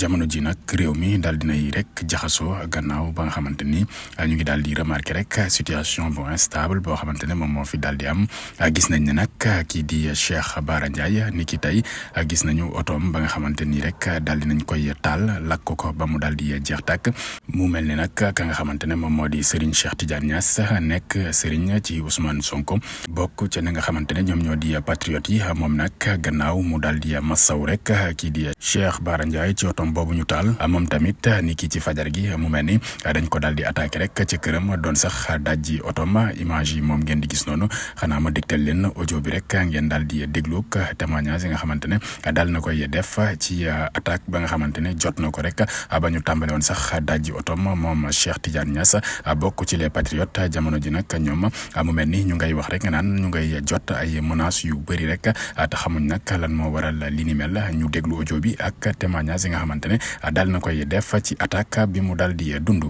jamono ji nag réew mi daal dinay rek jaxasoo gannaaw ba nga xamante ni ñu ngi daal di remarqué rek situation bu instable boo xamante ne moom moo fi daal di am gis nañ ne nag kii di Cheikh Bara Ndiaye ni ki tey gis nañu otoom ba nga xamante ni rek daal di nañ koy taal lakk ko ba mu daal di jeex tàkk mu mel ni nag ka nga xamante ne moom moo di Serigne Cheikh Tidiane Niass nekk Serigne ci Ousmane Sonko bokk ca ñi nga xamante ne ñoom ñoo di patriotes yi moom nag gannaaw mu daal di massaw rek kii di Cheikh Bara Ndiaye ci otom boobu ñu taal moom tamit ni ki ci fajar gi mu mel ni dañ ko daal di attaqué rek ci këram doon sax dajji otom image yi moom ngeen di gis noonu xanaa ma dégtal leen audio bi rek ngeen daal di déglu témoignage yi nga xamante ne daal na koy def ci attaque ba nga xamante ne jot na ko rek ba ñu tàmbale woon sax dajji otom moom Cheikh Tidiane Niass bokk ci les patriotes jamono ji nag ñoom mu mel ni ñu ngay wax rek naan ñu ngay jot ay menaces yu bëri rek te xamuñ nag lan moo waral li ni mel ñu déglu audio bi ak témoignage yi nga xamante ne daal na koy def ci attaque bi mu daal di dund.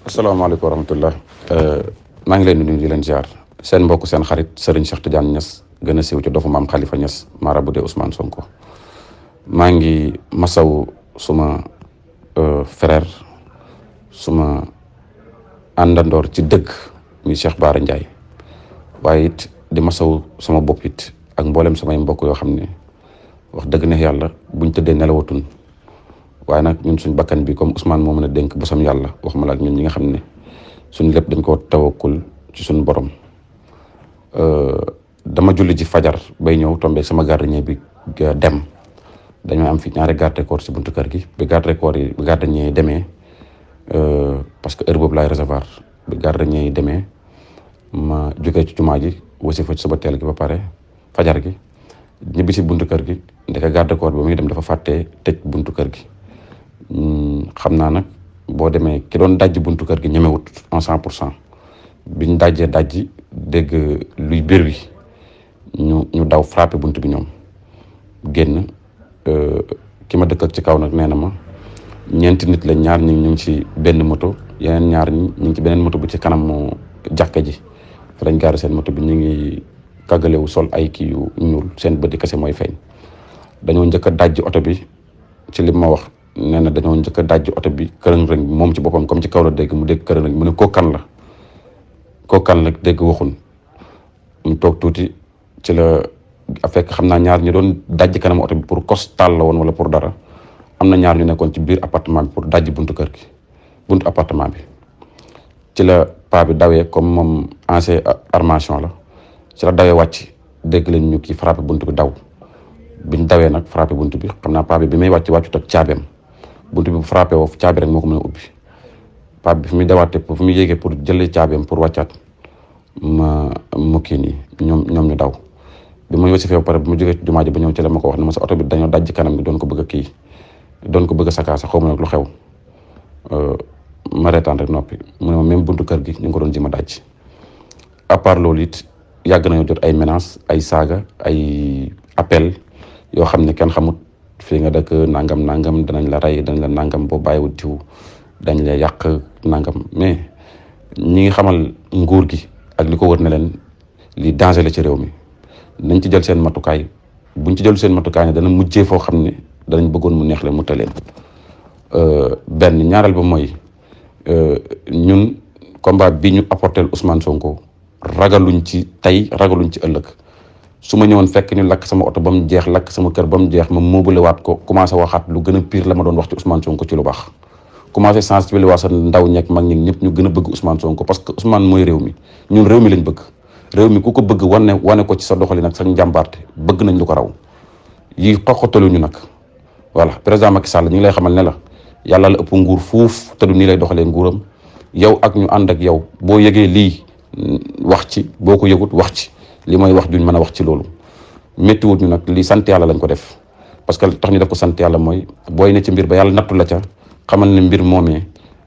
asalaamaaleykum wa rahmatullah maa ngi leen di nuyu di leen ziar seen mbokk seen xarit Serigne Cheikh Tidiane Niass gën a siiw ci dofu maam Khalifa Niass marabout de Ousmane Sonko maa ngi masaw suma frère suma àndandoor ci dëgg muy Cheikh Bara Ndiaye waaye it di masaw sama bopp it ak mboolem samay mbokk yoo xam ne wax dëgg ne yàlla buñ tëddee nelawatun waaye nag ñun suñ bakkan bi comme Ousmane moo mën a dénk bosam yàlla wax ma la ak ñun ñi nga xam ne suñ lépp dañ koo tawakkul ci suñ borom dama julli ci fajar bay ñëw tombé sama gardien bi dem dañoo am fi ñaari garde corps ci buntu kër gi bi garde corps yi bi gardien yi demee parce que heure boobu laay réservoir bi gardien yi demee ma jógee ci jumaa ji wasi fa ci suba teel gi ba pare fajar gi ñibbi si buntu kër gi ndeke garde corps ba muy dem dafa fàttee tëj buntu kër gi xam naa nag boo demee ki doon dajji buntu kër gi ñemewut en 100% biñ dajji dégg luy bér wi ñu daw frappé buntu bi ñoom génn ki ma dëkk ak ci kaw nag nee na ma ñeenti nit la ñaar ñi ñu ngi ci benn moto yeneen ñaar ñi ñu ngi ci beneen moto bu ci kanam jàkka ji fa lañ gaari seen moto bi ñu ngi kàggalewu sol ay kii yu ñuul seen bëdi kese mooy feeñ dañoo njëkk a dajji oto bi ci li ma wax nee na dañoo njëkk a dajji oto bi kërëng-rëng bi moom ci boppam comme ci kaw la dégg mu dégg kërëng-rëng mu ne kookan la dégg waxun mu toog tuuti ci la fekk xam naa ñaar ñu doon dajji kanam oto bi pour costal la woon wala pour dara am na ñaar ñu nekkoon ci biir appartement bi pour dajji buntu kër gi buntu appartement bi ci la paa bi dawee comme moom ancien armation la ci la dawee wàcc dégg leen ñu kii frappé buntu bi daw biñ dawee nag frappé buntu bi xam naa paa bi may wàcc wàccut ak caabeem buntu bi bu frappé woo caabi rek moo ko mën a ubbi paa bi fi muy dawaatee fi muy yéegee pour jëlee caabeem pour wàccaat mu kii nii ñoom ñu daw bi ma yóbbu si ba pare bi ma jógee ci jumaa ji ba ñëw ci la ma ko wax ne ma sa oto bi dañoo dajji kanam bi doon ko bëgg a sakaasa xaw ma nag lu xew ma reetaan rek noppi mu ne ma même buntu kër gi ñu ngi ko doon ji ma dajji à part loolu it yàgg nañoo jot ay menaces ay saaga ay appel yoo xam ne kenn xamut fii nga dëkk nangam danañ la rey danañ la nangam boo bàyyiwut diw dañ la yàq nangam mais ñi ngi xamal nguur gi ak li ko wër ne leen lii danger la ci réew mi nañ ci jël seen matukaay buñ ci jël seen matukaay ne dana mujjee foo xam ne danañ bëggoon mu neex leen mu tëleen benn ñaareel ba mooy ñun combat bi ñu apporter Ousmane Sonko ragaluñ ci tey ragaluñ ci ëllëg su ma ñëwoon fekk ñu lakk sama oto ba mu jeex lakk sama kër ba mu jeex ma moobule waat ko commencé waxaat lu gën a pire la ma doon wax ci Ousmane Sonko ci lu baax commencé sensibiliser waa sa ndaw ñeeg mag ñi ñëpp ñu gën a bëgg Ousmane Sonko parce que Ousmane mooy réew mi ñun réew mi lañ bëgg réew mi ku ko bëgg wane ko ci sa doxali nag sa njàmbaarte bëgg nañ lu ko raw yi xoxataluñu nag voilà président Macky Sall ñu ngi lay xamal ne la yàlla la ëpp nguur fuuf te du nii lay doxalee nguuram yow ak ñu ànd ak yow boo yëgee lii wax ci boo ko yëgut wax ci li mooy wax juñ mën a wax ci loolu méttiwut ñu nag lii sant yàlla lañ ko def parce que tax ñu def ko sant yàlla mooy booy ne ci mbir ba yàlla nattu la ca xamal ne mbir moomee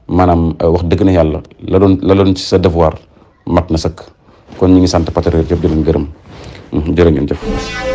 maanaam wax dëgg na yàlla la doon ci sa devoir mat na sëkk kon ñu ngi sant patriote yëpp di leen gërëm jërë ngeen jëf